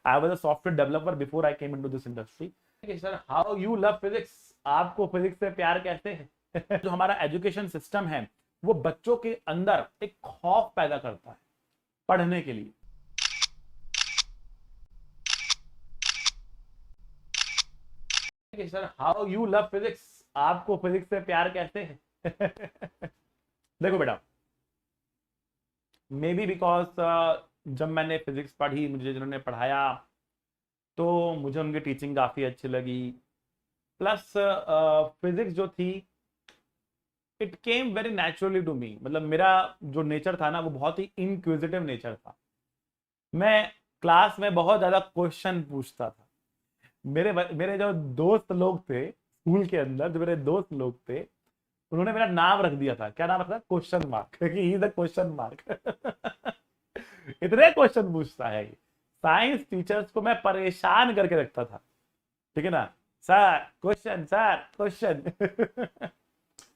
I was a software developer before I came into this industry. Sir how you love physics, आपको physics से प्यार कैसे है? जो हमारा एजुकेशन सिस्टम है वो बच्चों के अंदर एक खौफ पैदा करता है पढ़ने के लिए। Sir how you love physics, आपको फिजिक्स से प्यार कैसे है? देखो बेटा, मे बी बिकॉज जब मैंने फिजिक्स पढ़ी, मुझे जिन्होंने पढ़ाया तो मुझे उनकी टीचिंग काफ़ी अच्छी लगी। प्लस फिजिक्स जो थी it came very naturally to me, मतलब मेरा जो नेचर था ना वो बहुत ही इंक्विजिटिव नेचर था। मैं क्लास में बहुत ज़्यादा क्वेश्चन पूछता था। मेरे मेरे जो दोस्त लोग थे स्कूल के अंदर, जो मेरे दोस्त लोग थे, उन्होंने मेरा नाम रख दिया था। क्या नाम रखा? क्वेश्चन मार्क, क्योंकि he is the question mark. इतने क्वेश्चन पूछता है। साइंस टीचर्स को मैं परेशान करके रखता था, ठीक है ना, सर क्वेश्चन, सर क्वेश्चन।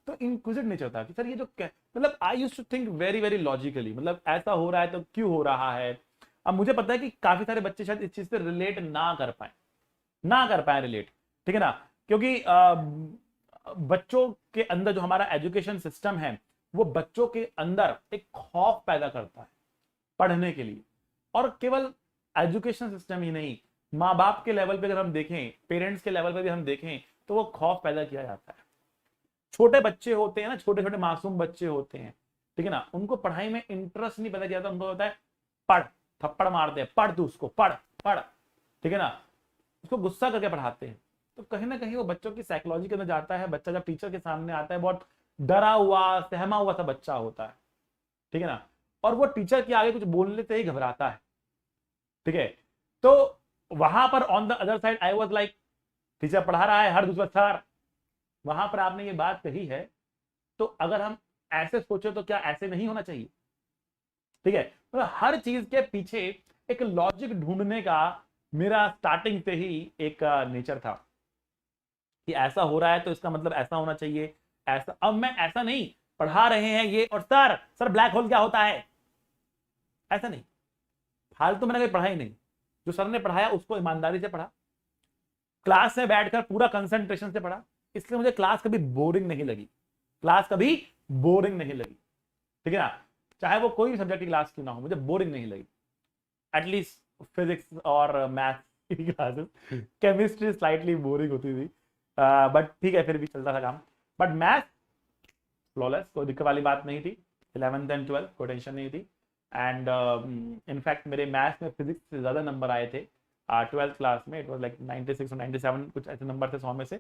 तो इंक्विजिटिव नेचर था कि सर ये जो मतलब I used to think very very logically, मतलब ऐसा हो रहा है तो क्यों हो रहा है। अब मुझे पता है कि काफी सारे बच्चे शायद इस चीज से रिलेट ना कर पाए रिलेट, ठीक है ना, क्योंकि बच्चों के अंदर जो हमारा एजुकेशन सिस्टम है वो बच्चों के अंदर एक खौफ पैदा करता है पढ़ने के लिए। और केवल एजुकेशन सिस्टम ही नहीं, माँ बाप के लेवल पे अगर हम देखें, पेरेंट्स के लेवल पे भी हम देखें, तो वो खौफ पैदा किया जाता है। छोटे बच्चे होते हैं ना, छोटे छोटे मासूम बच्चे होते हैं, ठीक है ना, उनको पढ़ाई में इंटरेस्ट नहीं पैदा किया जाता। उनको होता है पढ़, थप्पड़ मारते हैं, पढ़ तू उसको, पढ़ पढ़, ठीक है ना, उसको गुस्सा करके पढ़ाते हैं। तो कहीं ना कहीं वो बच्चों की साइकोलॉजी के अंदर जाता है। बच्चा जब टीचर के सामने आता है बहुत डरा हुआ, सहमा हुआ सा बच्चा होता है, ठीक है ना, और वो टीचर के आगे कुछ बोलने से ही घबराता है, ठीक है। तो वहां पर on the other side I was like, teacher पढ़ा रहा है, हर दूसरा सर। वहां पर आपने ये बात कही है, तो अगर हम ऐसे सोचे तो क्या ऐसे नहीं होना चाहिए? ठीक है, मतलब हर चीज के पीछे एक लॉजिक ढूंढने का मेरा स्टार्टिंग से ही एक नेचर था कि ऐसा हो रहा है तो इसका मतलब ऐसा होना चाहिए। ऐसा, अब मैं ऐसा नहीं पढ़ा रहे हैं ये और सर सर ब्लैक होल क्या होता है, ऐसा नहीं। फालतू मैंने कहीं पढ़ा ही नहीं। जो सर ने पढ़ाया उसको ईमानदारी से पढ़ा, क्लास में बैठकर पूरा कंसंट्रेशन से पढ़ा, इसलिए मुझे क्लास कभी बोरिंग नहीं लगी। क्लास कभी बोरिंग नहीं लगी, ठीक है ना, चाहे वो कोई सब्जेक्ट की क्लास क्यों ना हो, मुझे बोरिंग नहीं लगी। एटलीस्ट फिजिक्स और मैथ की क्लासेस, केमिस्ट्री स्लाइटली बोरिंग होती थी, बट ठीक है फिर भी चलता था काम। बट मैथ फ्लॉलेस, कोई दिक्कत वाली बात नहीं थी। 11th एंड 12th कोई टेंशन नहीं थी। एंड इनफैक्ट मेरे मैथ्स में फिजिक्स से ज़्यादा नंबर आए थे 12th क्लास में। इट वाज लाइक 96 और 97 कुछ ऐसे नंबर थे 100 में से।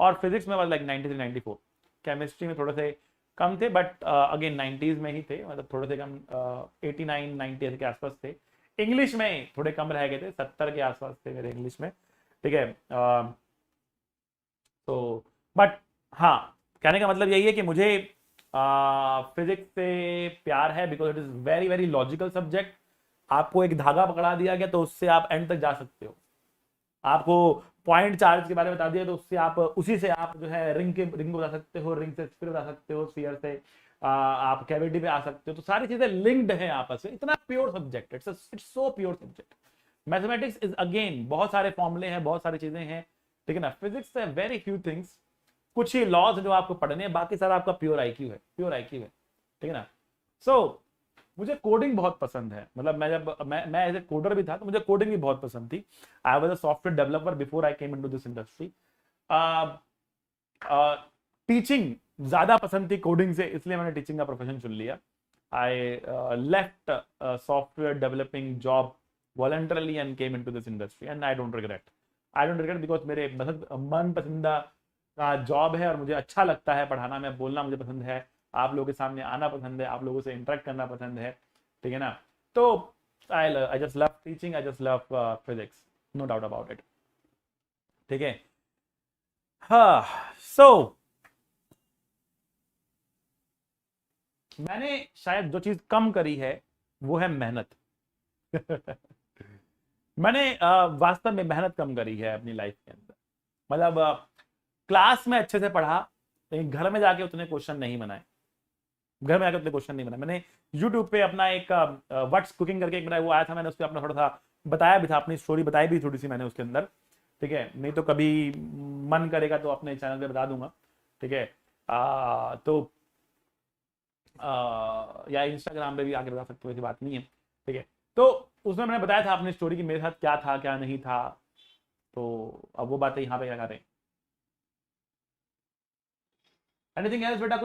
और फिजिक्स में वाज लाइक 93 94। केमिस्ट्री में थोड़े से कम थे, बट अगेन 90s में ही थे, मतलब थोड़े से कम 89 90 के आसपास थे। इंग्लिश में थोड़े कम रह गए थे, 70 के आसपास थे मेरे इंग्लिश में, ठीक है। तो बट हाँ, कहने का मतलब यही है कि मुझे फिजिक्स से प्यार है because it is very very logical subject. आपको एक धागा पकड़ा दिया गया तो उससे आप एंड तक जा सकते हो। आपको पॉइंट चार्ज के बारे में बता दिया तो उससे आप, उसी से आप जो है रिंग को बता सकते हो, रिंग से स्फीयर बता सकते हो, स्फीयर से आप कैविटी पे आ सकते हो। तो सारी चीजें लिंक्ड हैं आपस में। इतना pure subject, it's so pure subject. Mathematics is again बहुत सारे फॉर्मूले हैं, बहुत सारी चीजें हैं, ठीक है ना। फिजिक्स से वेरी फ्यू थिंग्स, कुछ ही लॉज जो आपको पढ़ने हैं, बाकी सारा आपका प्योर आईक्यू है, प्योर आईक्यू है, ठीक है ना। सो मुझे कोडिंग बहुत पसंद है। मतलब मैं जब मैं एज ए कोडर भी था तो मुझे कोडिंग भी बहुत पसंद थी। I was a software developer before I came into this industry. Teaching ज्यादा पसंद थी कोडिंग से, इसलिए मैंने टीचिंग का प्रोफेशन चुन लिया। I left software developing job voluntarily and came into this industry and I don't regret because मेरे मन पसंदा का जॉब है और मुझे अच्छा लगता है पढ़ाना, में बोलना मुझे पसंद है, आप लोगों के सामने आना पसंद है, आप लोगों से इंटरेक्ट करना पसंद है, ठीक है ना। तो I just love teaching, I just love physics, no doubt about it, ठीक है। हाँ, सो मैंने शायद जो चीज कम करी है वो है मेहनत। मैंने वास्तव में मेहनत कम करी है अपनी लाइफ के अंदर। मतलब क्लास में अच्छे से पढ़ा, लेकिन घर में जाके उतने क्वेश्चन नहीं बनाए। घर में आकर उतने क्वेश्चन नहीं बनाए। मैंने यूट्यूब पे अपना एक व्हाट्स कुकिंग करके एक मेरा वो आया था, मैंने उस पर अपना थोड़ा सा बताया भी था, अपनी स्टोरी बताई भी थोड़ी सी मैंने उसके अंदर, ठीक है। नहीं तो कभी मन करेगा तो अपने चैनल पे बता दूंगा, ठीक है। तो या इंस्टाग्राम पे भी आके बता सकते हो, ऐसी बात नहीं है, ठीक है। तो उसमें मैंने बताया था अपनी स्टोरी की मेरे साथ क्या था क्या नहीं था, तो अब वो बातें यहाँ पे क्या करें। एनीथिंग एल्स बेटा?